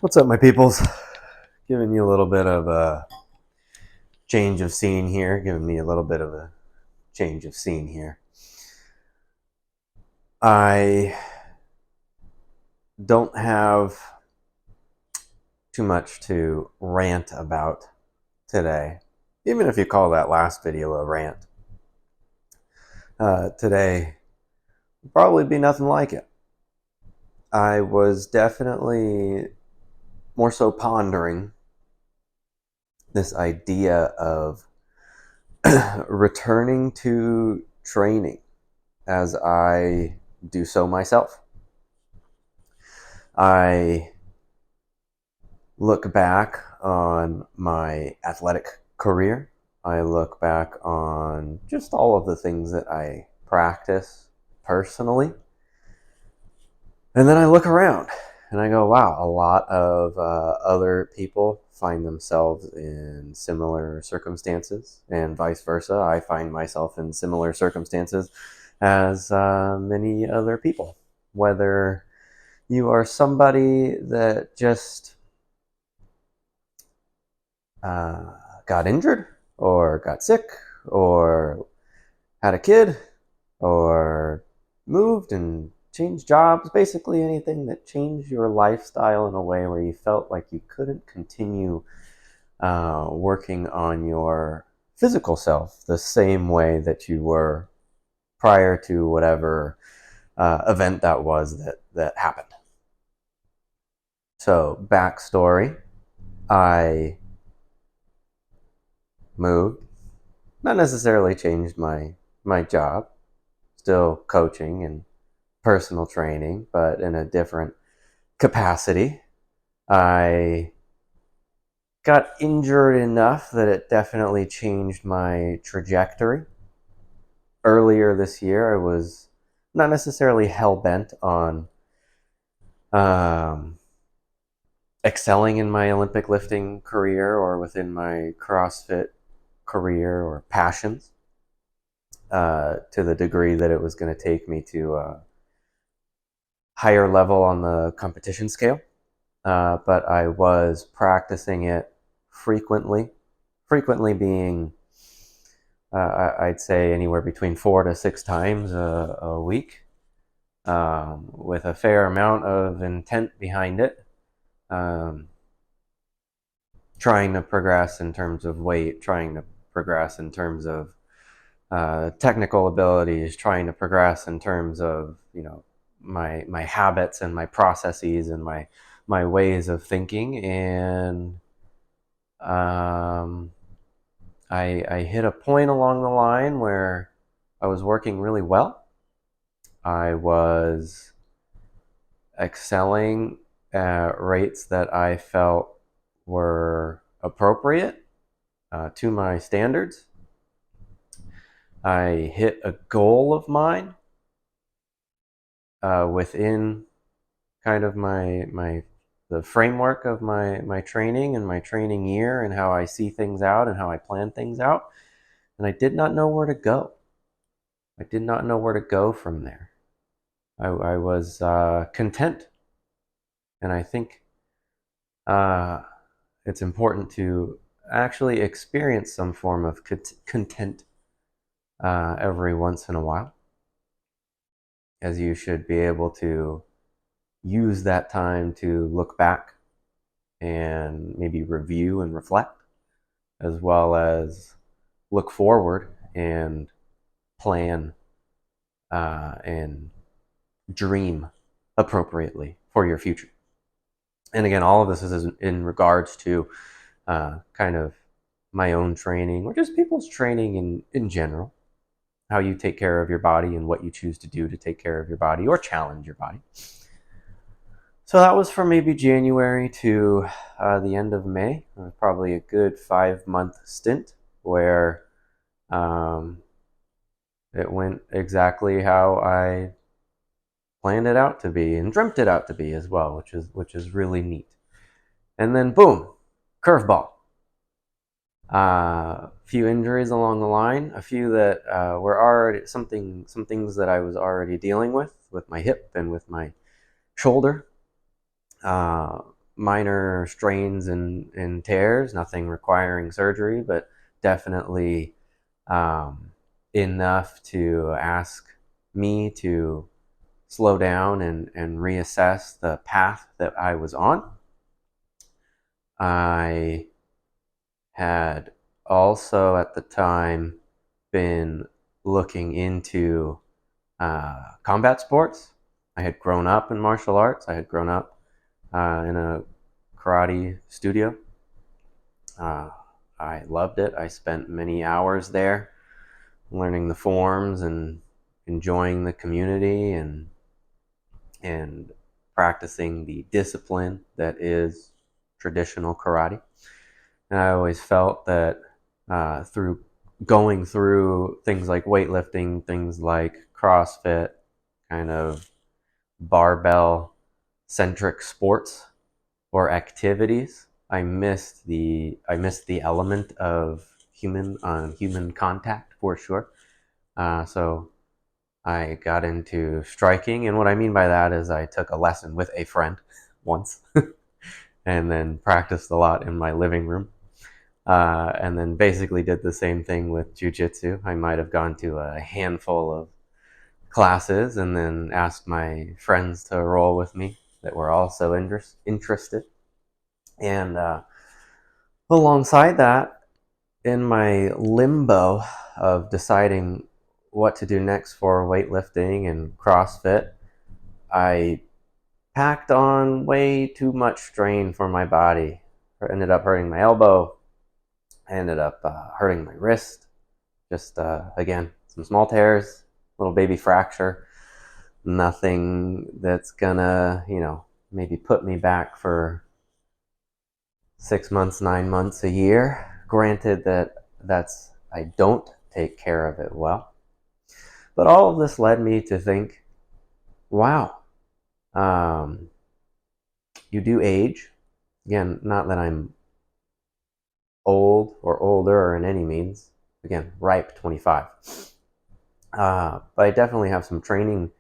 What's up, my peoples? Giving you a little bit of a change of scene here. I don't have too much to rant about today, even if you call that last video a rant. Today will probably be nothing like it. I was definitely more so pondering this idea of returning to training as I do so myself. I look back on my athletic career. I look back on just all of the things that I practice personally. And then I look around and I go, wow, a lot of other people find themselves in similar circumstances, and vice versa. I find myself in similar circumstances as many other people. Whether you are somebody that just got injured or got sick or had a kid or moved and changed jobs, basically anything that changed your lifestyle in a way where you felt like you couldn't continue working on your physical self the same way that you were prior to whatever event that was that happened. So, backstory, I moved, not necessarily changed my job, still coaching and personal training, but in a different capacity. I got injured enough that it definitely changed my trajectory. Earlier this year, I was not necessarily hell-bent on excelling in my Olympic lifting career or within my CrossFit career or passions to the degree that it was going to take me to a higher level on the competition scale. But I was practicing it frequently being, I'd say, anywhere between 4 to 6 times a week, with a fair amount of intent behind it. Trying to progress in terms of weight, trying to progress in terms of technical abilities, trying to progress in terms of, my habits and my processes and my ways of thinking. And I hit a point along the line where I was working really well. I was excelling at rates that I felt were appropriate to my standards. I hit a goal of mine within kind of the framework of my training and my training year and how I see things out and how I plan things out. And I did not know where to go. I did not know where to go from there. I was content. And I think it's important to actually experience some form of content every once in a while, as you should be able to use that time to look back and maybe review and reflect, as well as look forward and plan and dream appropriately for your future. And again, all of this is in regards to kind of my own training or just people's training in general, how you take care of your body and what you choose to do to take care of your body or challenge your body. So that was from maybe January to the end of May. It was probably a good 5-month stint where it went exactly how I planned it out to be and dreamt it out to be as well, which is really neat. And then boom, curveball. A few injuries along the line, a few that were already some things that I was already dealing with my hip and with my shoulder. minor strains and tears, nothing requiring surgery, but definitely enough to ask me to slow down and reassess the path that I was on. I had also at the time been looking into combat sports. I had grown up in martial arts. I had grown up in a karate studio. I loved it. I spent many hours there learning the forms and enjoying the community and practicing the discipline that is traditional karate. And I always felt that through going through things like weightlifting, things like CrossFit, kind of barbell centric sports or activities, I missed the element of human contact for sure. So I got into striking, and what I mean by that is I took a lesson with a friend once, and then practiced a lot in my living room. And then basically did the same thing with jiu-jitsu. I might have gone to a handful of classes and then asked my friends to roll with me that were also interested. And alongside that, in my limbo of deciding what to do next for weightlifting and CrossFit, I packed on way too much strain for my body. I ended up hurting my elbow. I ended up hurting my wrist. Just, again, some small tears, little baby fracture. Nothing that's gonna, maybe put me back for 6 months, 9 months, a year. Granted that's I don't take care of it well. But all of this led me to think, wow, you do age. Again, not that I'm old or older or in any means. Again, ripe 25. But I definitely have some training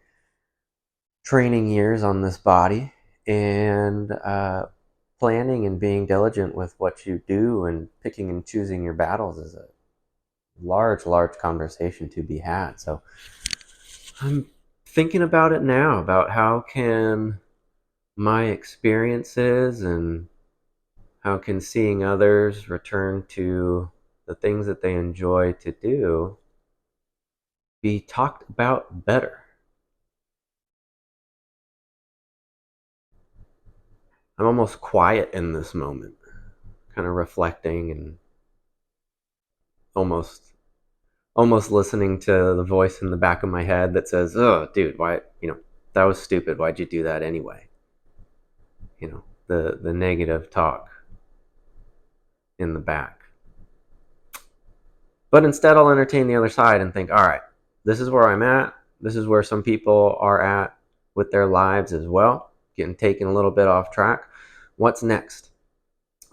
years on this body, and planning and being diligent with what you do and picking and choosing your battles is a large conversation to be had. So I'm thinking about it now, about how can my experiences and how can seeing others return to the things that they enjoy to do be talked about better. I'm almost quiet in this moment, kind of reflecting and almost listening to the voice in the back of my head that says, "Oh, dude, why, that was stupid. Why'd you do that anyway?" The negative talk in the back. But instead, I'll entertain the other side and think, all right, this is where I'm at. This is where some people are at with their lives as well, getting taken a little bit off track. What's next?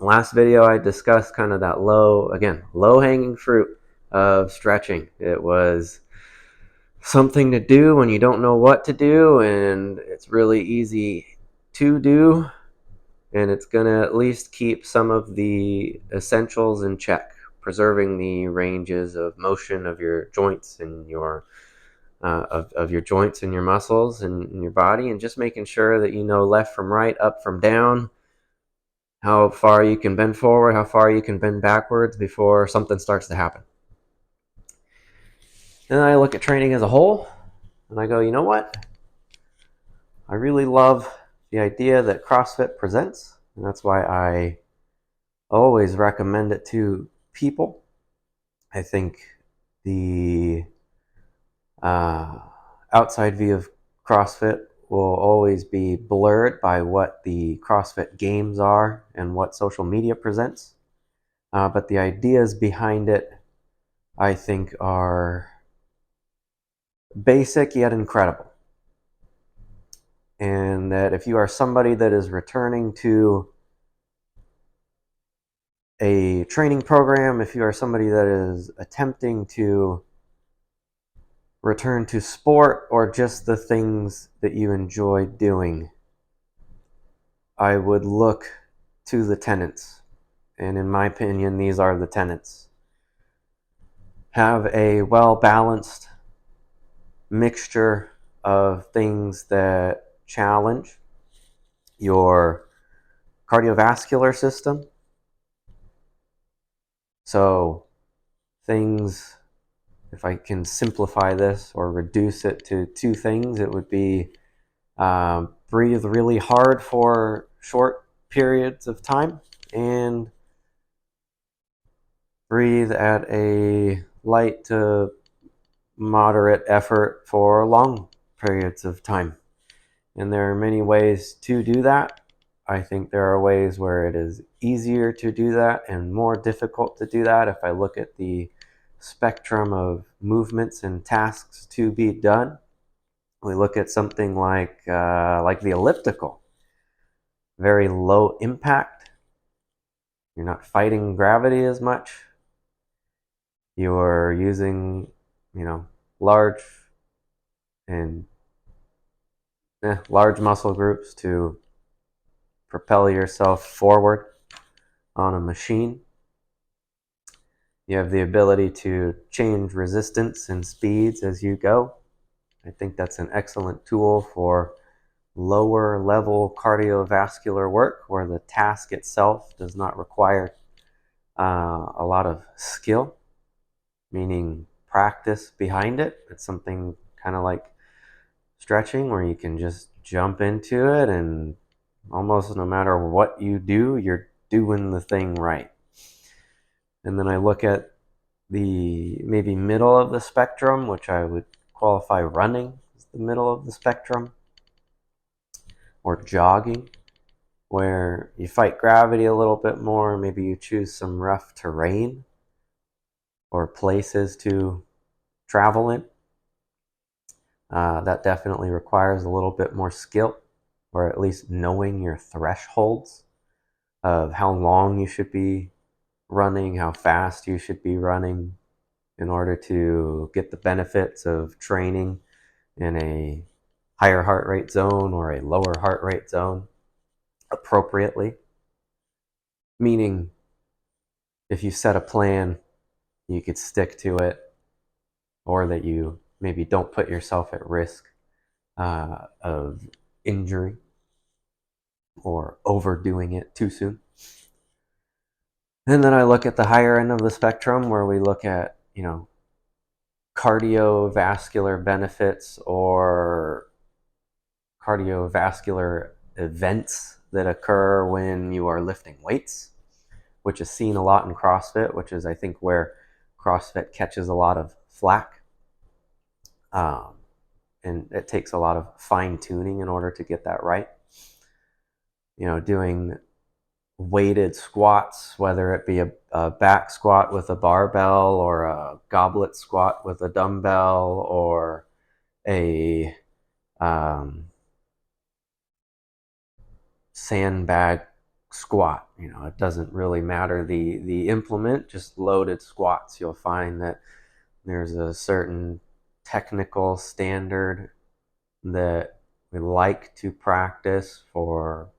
Last video, I discussed kind of that low-hanging fruit of stretching. It was something to do when you don't know what to do, and it's really easy to do, and it's going to at least keep some of the essentials in check, preserving the ranges of motion of your joints and your of your joints and your muscles and your body, and just making sure that you know left from right, up from down, how far you can bend forward, how far you can bend backwards before something starts to happen. And then I look at training as a whole, and I go, you know what? I really love the idea that CrossFit presents, and that's why I always recommend it to people. I think the outside view of CrossFit will always be blurred by what the CrossFit games are and what social media presents. But the ideas behind it, I think, are basic yet incredible. And that if you are somebody that is returning to a training program, if you are somebody that is attempting to return to sport or just the things that you enjoy doing, I would look to the tenets. And in my opinion, these are the tenets. Have a well-balanced mixture of things that challenge your cardiovascular system. So things, if I can simplify this or reduce it to two things, it would be breathe really hard for short periods of time and breathe at a light to moderate effort for long periods of time. And there are many ways to do that. I think there are ways where it is easier to do that and more difficult to do that. If I look at the spectrum of movements and tasks to be done, we look at something like the elliptical. Very low impact. You're not fighting gravity as much. You're using, large and large muscle groups to propel yourself forward on a machine. You have the ability to change resistance and speeds as you go. I think that's an excellent tool for lower level cardiovascular work where the task itself does not require a lot of skill, meaning practice behind it. It's something kind of like stretching where you can just jump into it and almost no matter what you do, you're doing the thing right. And then I look at the maybe middle of the spectrum, which I would qualify running as the middle of the spectrum, or jogging, where you fight gravity a little bit more. Maybe you choose some rough terrain or places to travel in. That definitely requires a little bit more skill, or at least knowing your thresholds of how long you should be running, how fast you should be running in order to get the benefits of training in a higher heart rate zone or a lower heart rate zone appropriately. Meaning, if you set a plan, you could stick to it, or that you maybe don't put yourself at risk of injury or overdoing it too soon. And then I look at the higher end of the spectrum where we look at, cardiovascular benefits or cardiovascular events that occur when you are lifting weights, which is seen a lot in CrossFit, which is, I think, where CrossFit catches a lot of flack. And it takes a lot of fine tuning in order to get that right. Doing weighted squats, whether it be a back squat with a barbell or a goblet squat with a dumbbell or a sandbag squat. It doesn't really matter the implement, just loaded squats. You'll find that there's a certain technical standard that we like to practice for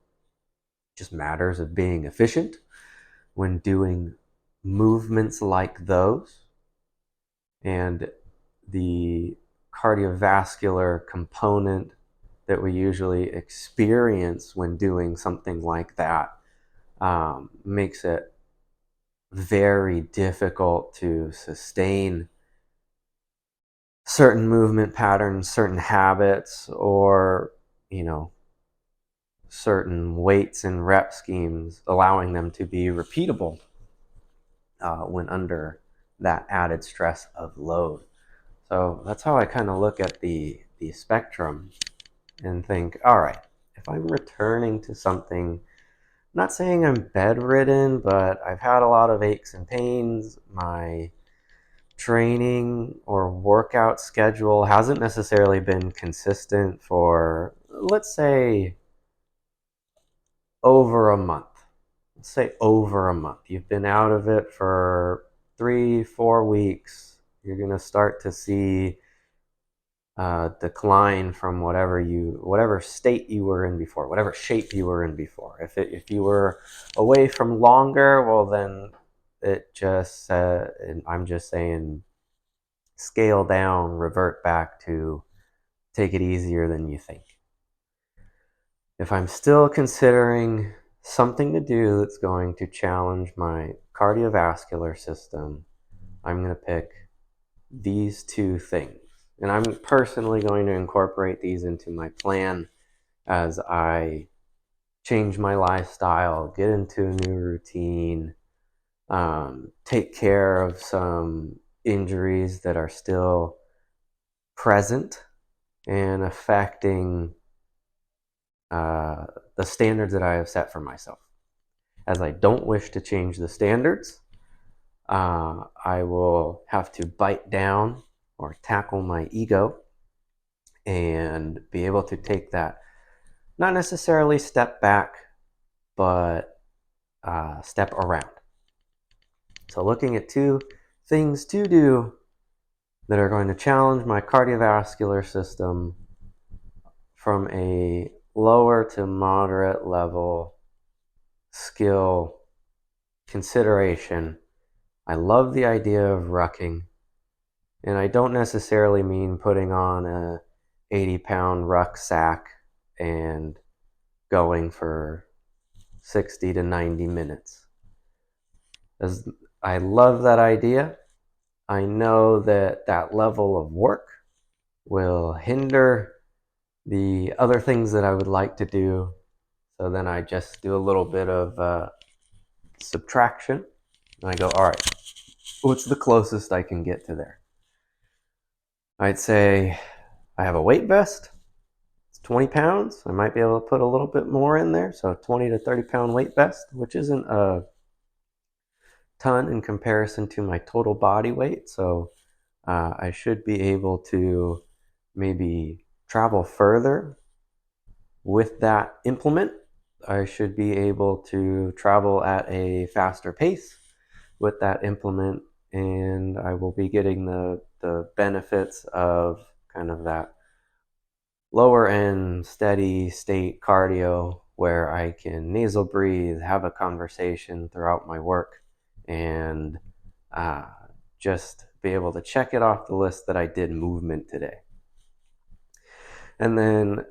just matters of being efficient when doing movements like those. And the cardiovascular component that we usually experience when doing something like that makes it very difficult to sustain certain movement patterns, certain habits, or, certain weights and rep schemes, allowing them to be repeatable when under that added stress of load. So that's how I kind of look at the spectrum and think, all right, if I'm returning to something, I'm not saying I'm bedridden, but I've had a lot of aches and pains. My training or workout schedule hasn't necessarily been consistent for, let's say, over a month. Let's say over a month. You've been out of it for 3-4 weeks. You're going to start to see decline from whatever state you were in before, whatever shape you were in before. If you were away from longer, well then it just I'm just saying scale down, revert back to take it easier than you think. If I'm still considering something to do that's going to challenge my cardiovascular system, I'm going to pick these two things. And I'm personally going to incorporate these into my plan as I change my lifestyle, get into a new routine, take care of some injuries that are still present and affecting the standards that I have set for myself. As I don't wish to change the standards, I will have to bite down or tackle my ego and be able to take that, not necessarily step back, but step around. So looking at two things to do that are going to challenge my cardiovascular system from a lower to moderate level skill consideration. I love the idea of rucking, and I don't necessarily mean putting on a 80-pound rucksack and going for 60 to 90 minutes. As I love that idea, I know that that level of work will hinder the other things that I would like to do. So then I just do a little bit of subtraction, and I go, all right, what's the closest I can get to there? I'd say I have a weight vest. It's 20 pounds. I might be able to put a little bit more in there. So 20 to 30 pound weight vest, which isn't a ton in comparison to my total body weight. So I should be able to maybe travel further with that implement. I should be able to travel at a faster pace with that implement, and I will be getting the benefits of kind of that lower end steady state cardio where I can nasal breathe, have a conversation throughout my work, and uh, just be able to check it off the list that I did movement today. And then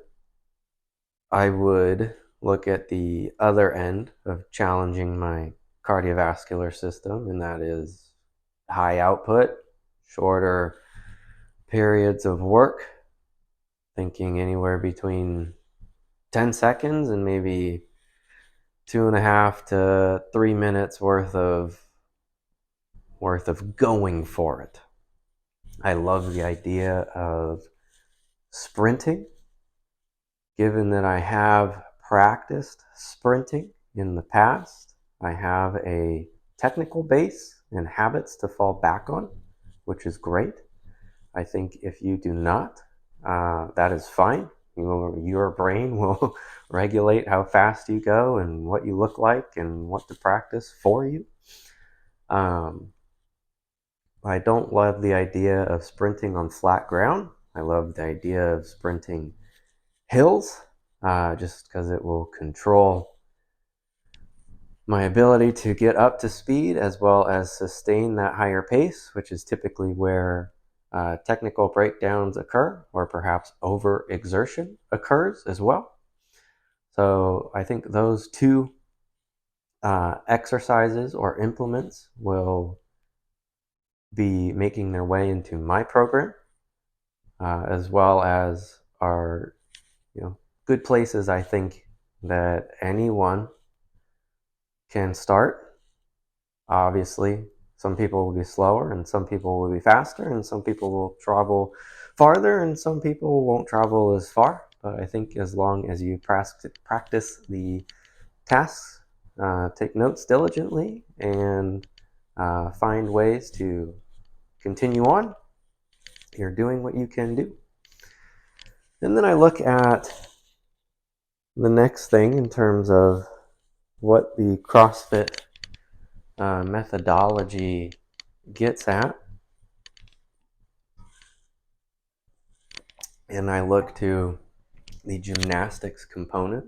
I would look at the other end of challenging my cardiovascular system, and that is high output, shorter periods of work, thinking anywhere between 10 seconds and maybe 2.5 to 3 minutes worth of going for it. I love the idea of sprinting, given that I have practiced sprinting in the past. I have a technical base and habits to fall back on, which is great. I think if you do not, that is fine. Your brain will regulate how fast you go and what you look like and what to practice for you. I don't love the idea of sprinting on flat ground. I love the idea of sprinting hills, just because it will control my ability to get up to speed as well as sustain that higher pace, which is typically where technical breakdowns occur, or perhaps overexertion occurs as well. So I think those two exercises or implements will be making their way into my program, as well as are good places I think that anyone can start. Obviously, some people will be slower and some people will be faster and some people will travel farther and some people won't travel as far. But I think as long as you practice the tasks, take notes diligently, and find ways to continue on, you're doing what you can do. And then I look at the next thing in terms of what the CrossFit methodology gets at. and I look to the gymnastics component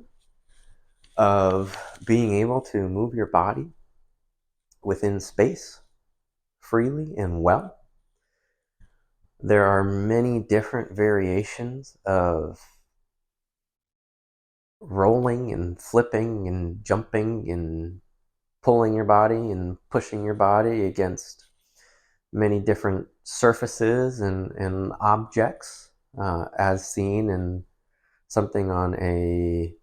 of being able to move your body within space freely and well. There are many different variations of rolling and flipping and jumping and pulling your body and pushing your body against many different surfaces and objects, as seen in something on a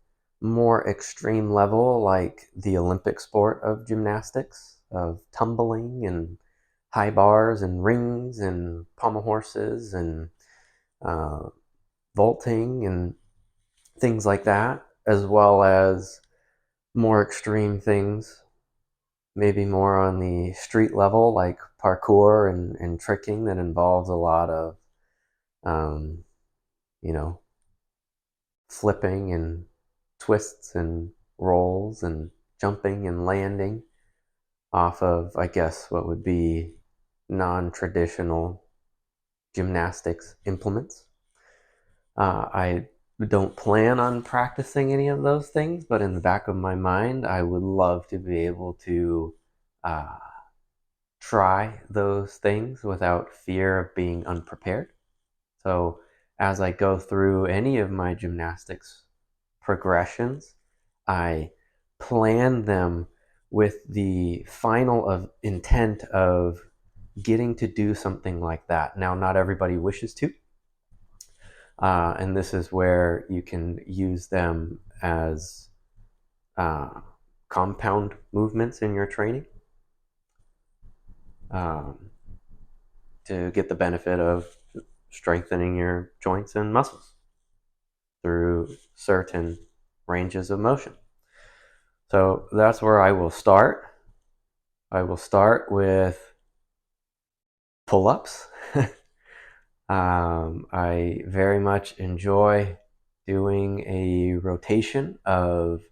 more extreme level like the Olympic sport of gymnastics, of tumbling and high bars and rings and pommel horses and uh, vaulting and things like that, as well as more extreme things, maybe more on the street level, like parkour and tricking that involves a lot of, um, you know, flipping and twists and rolls and jumping and landing off of, I guess, what would be non-traditional gymnastics implements. I don't plan on practicing any of those things, but in the back of my mind, I would love to be able to uh, try those things without fear of being unprepared. So as I go through any of my gymnastics progressions, I plan them with the final of intent of getting to do something like that. Now, not everybody wishes to, and this is where you can use them as compound movements in your training, um, to get the benefit of strengthening your joints and muscles through certain ranges of motion. So that's where I will start. I will start with pull-ups. I very much enjoy doing a rotation of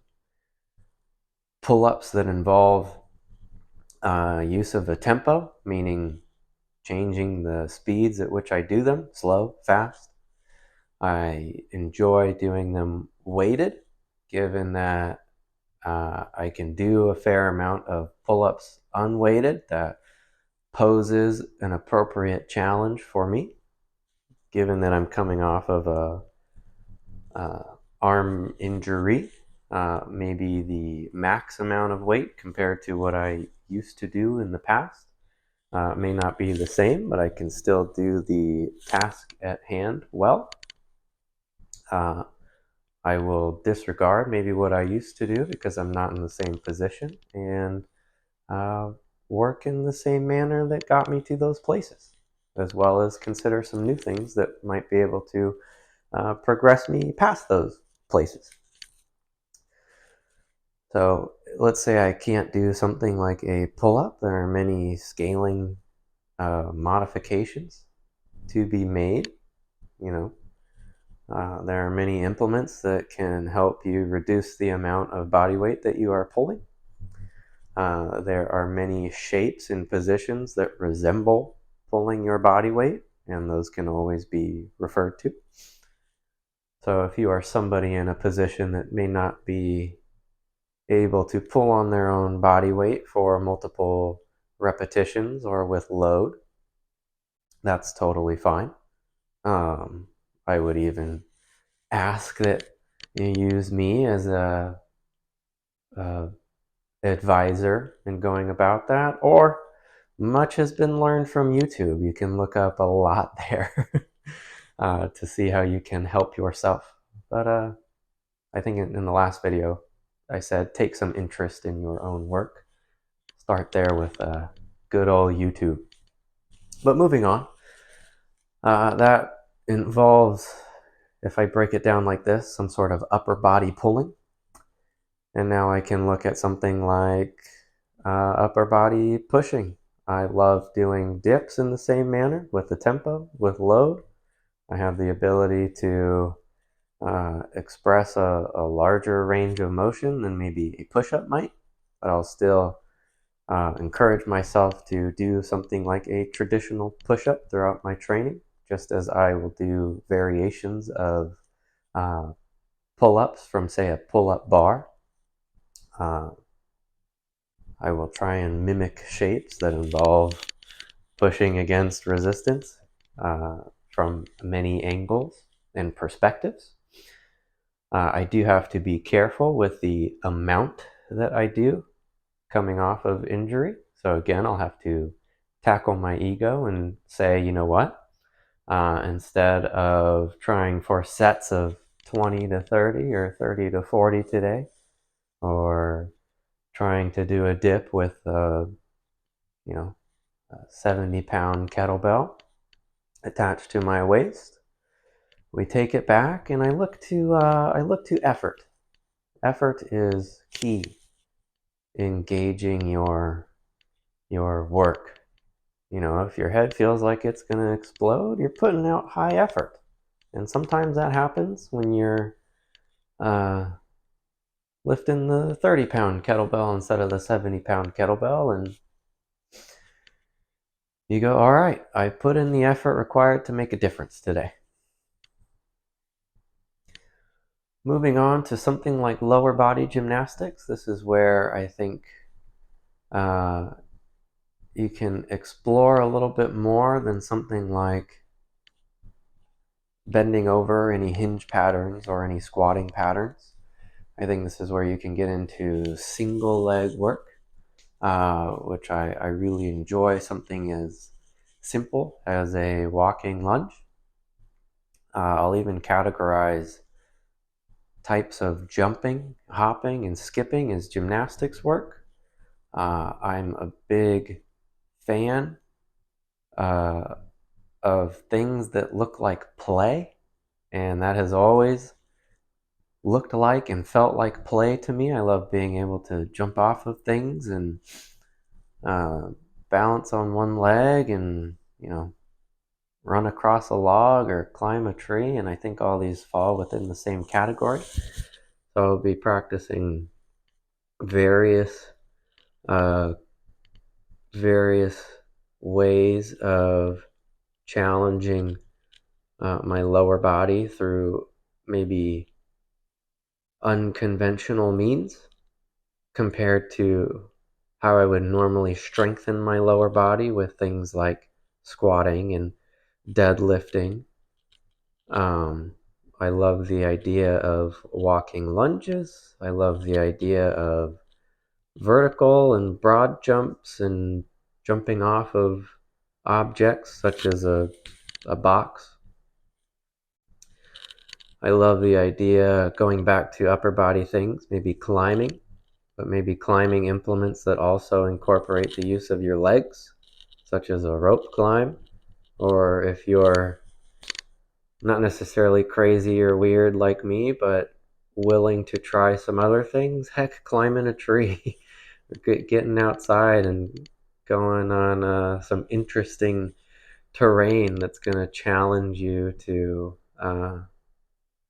pull-ups that involve use of a tempo, meaning changing the speeds at which I do them, slow, fast. I enjoy doing them weighted, given that I can do a fair amount of pull-ups unweighted. That poses an appropriate challenge for me, given that I'm coming off of a arm injury. Maybe the max amount of weight compared to what I used to do in the past may not be the same, but I can still do the task at hand well. I will disregard maybe what I used to do because I'm not in the same position, and work in the same manner that got me to those places, as well as consider some new things that might be able to progress me past those places. So let's say I can't do something like a pull-up. There are many scaling modifications to be made. You know, there are many implements that can help you reduce the amount of body weight that you are pulling. There are many shapes and positions that resemble pulling your body weight, and those can always be referred to. So if you are somebody in a position that may not be able to pull on their own body weight for multiple repetitions or with load, that's totally fine. I would even ask that you use me as a advisor in going about that, or much has been learned from YouTube. You can look up a lot there to see how you can help yourself. But I think in the last video, I said take some interest in your own work. Start there with good old YouTube. But moving on, that involves, if I break it down like this, some sort of upper body pulling. And now I can look at something like upper body pushing. I love doing dips in the same manner with the tempo, with load. I have the ability to express a larger range of motion than maybe a push-up might, but I'll still encourage myself to do something like a traditional push-up throughout my training, just as I will do variations of pull-ups from, say, a pull-up bar. I will try and mimic shapes that involve pushing against resistance from many angles and perspectives. I do have to be careful with the amount that I do coming off of injury. So again, I'll have to tackle my ego and say, you know what? Instead of trying for sets of 20 to 30 or 30 to 40 today, or trying to do a dip with a 70-pound kettlebell attached to my waist, we take it back, and I look to effort. Effort is key in gauging your work. If your head feels like it's going to explode, you're putting out high effort. And sometimes that happens when you're lifting the 30-pound kettlebell instead of the 70-pound kettlebell, and you go, all right, I put in the effort required to make a difference today. Moving on to something like lower body gymnastics, this is where I think you can explore a little bit more than something like bending over any hinge patterns or any squatting patterns. I think this is where you can get into single leg work, which I really enjoy. Something as simple as a walking lunge. I'll even categorize types of jumping, hopping, and skipping as gymnastics work. I'm a big fan of things that look like play, and that has always looked like and felt like play to me. I love being able to jump off of things and balance on one leg and, run across a log or climb a tree, and I think all these fall within the same category. So I'll be practicing various ways of challenging my lower body through maybe unconventional means compared to how I would normally strengthen my lower body with things like squatting and deadlifting. I love the idea of walking lunges. I love the idea of vertical and broad jumps and jumping off of objects such as a box. I love the idea, going back to upper body things, maybe climbing, but maybe climbing implements that also incorporate the use of your legs, such as a rope climb, or if you're not necessarily crazy or weird like me, but willing to try some other things, heck, climbing a tree, getting outside and going on some interesting terrain that's going to challenge you to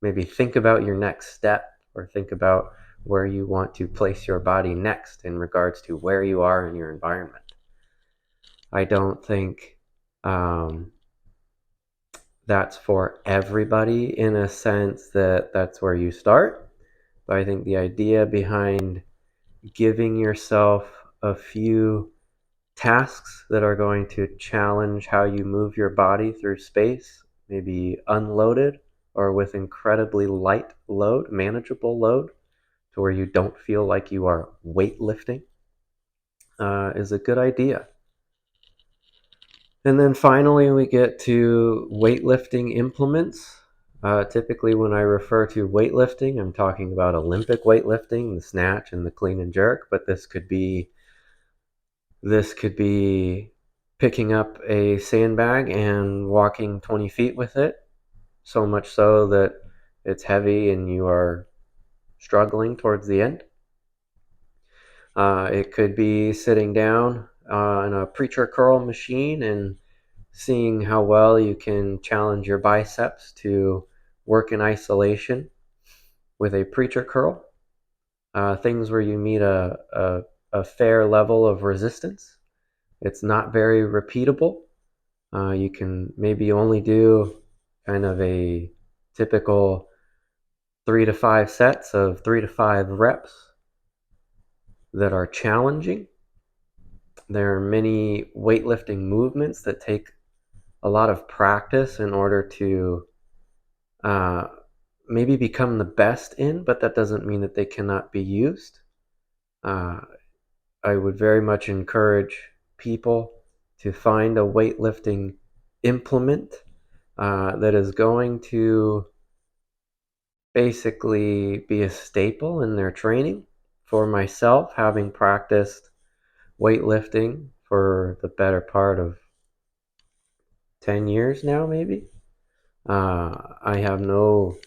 maybe think about your next step, or think about where you want to place your body next in regards to where you are in your environment. I don't think that's for everybody in a sense that that's where you start. But I think the idea behind giving yourself a few tasks that are going to challenge how you move your body through space, maybe unloaded or with incredibly light load, manageable load, to where you don't feel like you are weightlifting, is a good idea. And then finally, we get to weightlifting implements. Typically, when I refer to weightlifting, I'm talking about Olympic weightlifting, the snatch and the clean and jerk, but this could be picking up a sandbag and walking 20 feet with it, so much so that it's heavy and you are struggling towards the end. It could be sitting down in a preacher curl machine and seeing how well you can challenge your biceps to work in isolation with a preacher curl. Things where you meet a fair level of resistance. It's not very repeatable, You can maybe only do kind of a typical 3 to 5 sets of 3 to 5 reps that are challenging. There are many weightlifting movements that take a lot of practice in order to uh, maybe become the best in, but that doesn't mean that they cannot be used. I would very much encourage people to find a weightlifting implement that is going to basically be a staple in their training. For myself, having practiced weightlifting for the better part of 10 years now, maybe, I have no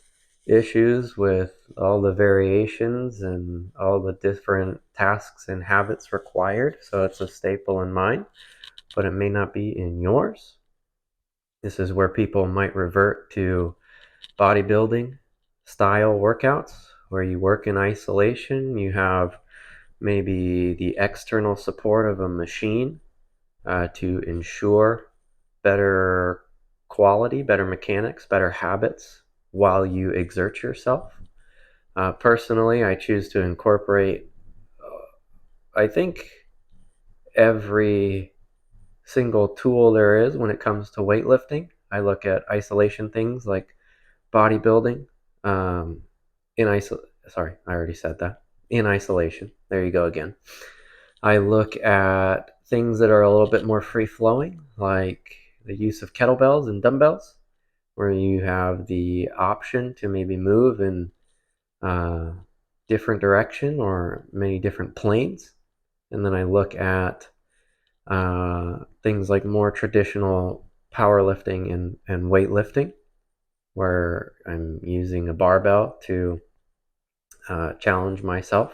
issues with all the variations and all the different tasks and habits required. So it's a staple in mine, but it may not be in yours. This is where people might revert to bodybuilding style workouts where you work in isolation. You have maybe the external support of a machine to ensure better quality, better mechanics, better habits while you exert yourself. Personally, I choose to incorporate, I think, every single tool there is when it comes to weightlifting. I look at isolation things like bodybuilding, um, sorry, I already said that. In isolation. There you go again. I look at things that are a little bit more free flowing, like the use of kettlebells and dumbbells, where you have the option to maybe move in different direction or many different planes. And then I look at things like more traditional powerlifting and weightlifting, where I'm using a barbell to challenge myself.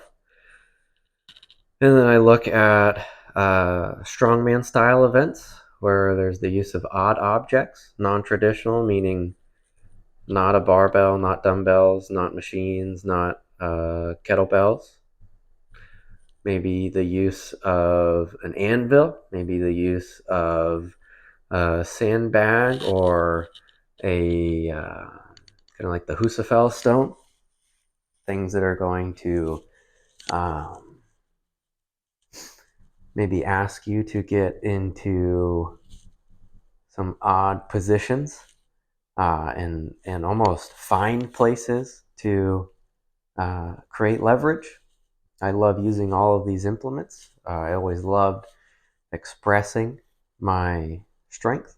And then I look at strongman style events where there's the use of odd objects, non-traditional, meaning not a barbell, not dumbbells, not machines, not kettlebells. Maybe the use of an anvil, maybe the use of a sandbag or a kind of like the Husafel stone, things that are going to maybe ask you to get into some odd positions and almost find places to create leverage. I love using all of these implements. I always loved expressing my strength.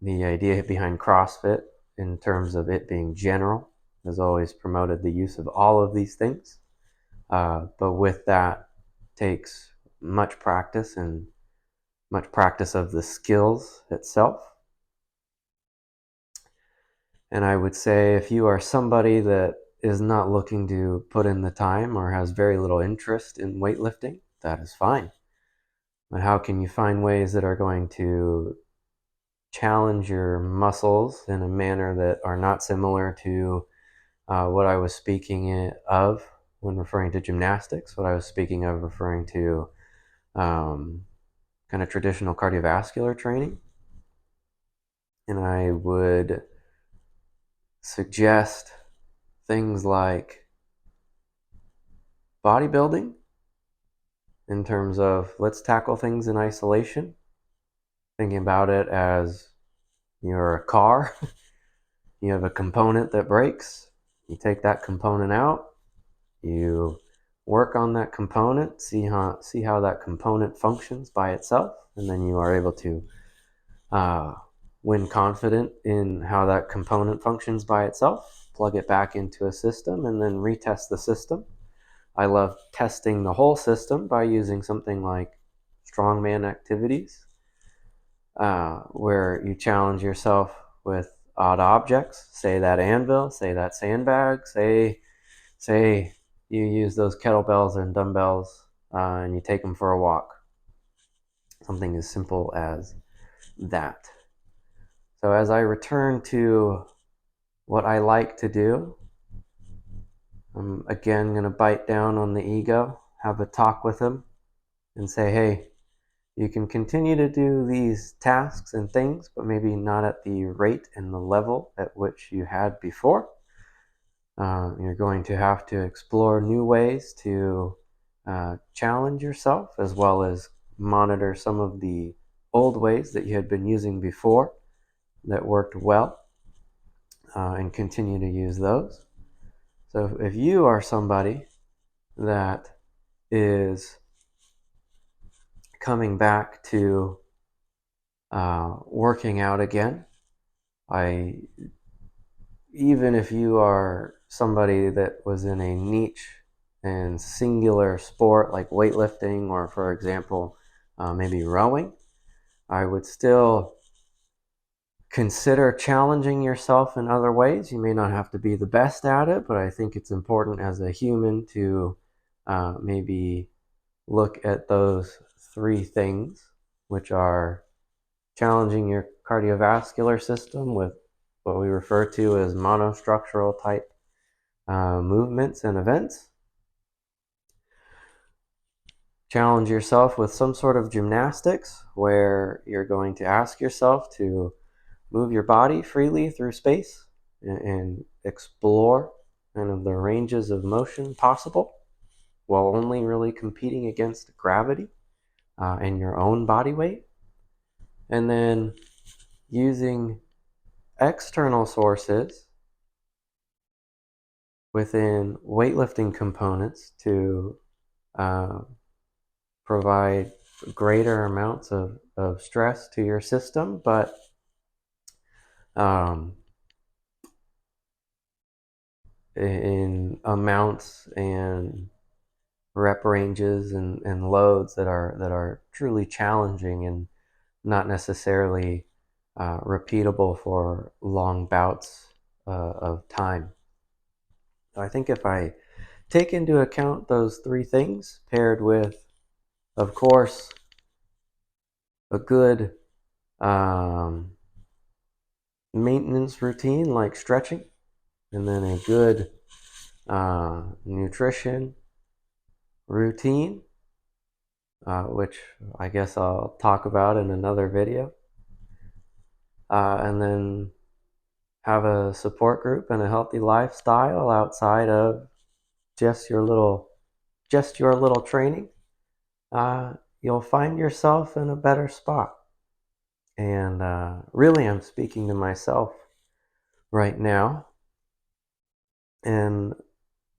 The idea behind CrossFit, in terms of it being general, has always promoted the use of all of these things. But with that takes much practice and much practice of the skills itself. And I would say if you are somebody that is not looking to put in the time or has very little interest in weightlifting, that is fine. But how can you find ways that are going to challenge your muscles in a manner that are not similar to what I was speaking of when referring to gymnastics, what I was speaking of referring to kind of traditional cardiovascular training? And I would suggest things like bodybuilding in terms of let's tackle things in isolation, thinking about it as you're a car. You have a component that breaks, you take that component out, you work on that component, see how that component functions by itself, and then you are able to when confident in how that component functions by itself, plug it back into a system and then retest the system. I love testing the whole system by using something like strongman activities, where you challenge yourself with odd objects. Say that anvil, say that sandbag, say you use those kettlebells and dumbbells and you take them for a walk. Something as simple as that. So as I return to what I like to do, I'm again going to bite down on the ego, have a talk with him, and say, hey, You can continue to do these tasks and things, but maybe not at the rate and the level at which you had before. You're going to have to explore new ways to challenge yourself, as well as monitor some of the old ways that you had been using before that worked well, and continue to use those. So if you are somebody that is coming back to working out again, even if you are somebody that was in a niche and singular sport like weightlifting, or for example, maybe rowing, I would still consider challenging yourself in other ways. You may not have to be the best at it, but I think it's important as a human to maybe look at those three things, which are challenging your cardiovascular system with what we refer to as monostructural type movements and events. Challenge yourself with some sort of gymnastics where you're going to ask yourself to move your body freely through space and explore kind of the ranges of motion possible, while only really competing against gravity and your own body weight. And then using external sources within weightlifting components to provide greater amounts of stress to your system, but in amounts and rep ranges and loads that are truly challenging and not necessarily repeatable for long bouts of time. So I think if I take into account those three things, paired with, of course, a good maintenance routine like stretching, and then a good nutrition routine, which I guess I'll talk about in another video, and then have a support group and a healthy lifestyle outside of just your little training, you'll find yourself in a better spot. And really, I'm speaking to myself right now and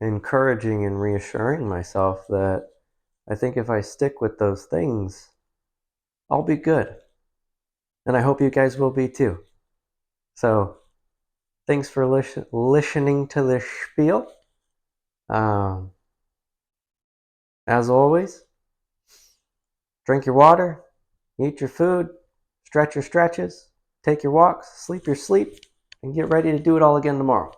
encouraging and reassuring myself that I think if I stick with those things, I'll be good. And I hope you guys will be too. So thanks for listening to this spiel. As always, drink your water, eat your food, stretch your stretches, take your walks, sleep your sleep, and get ready to do it all again tomorrow.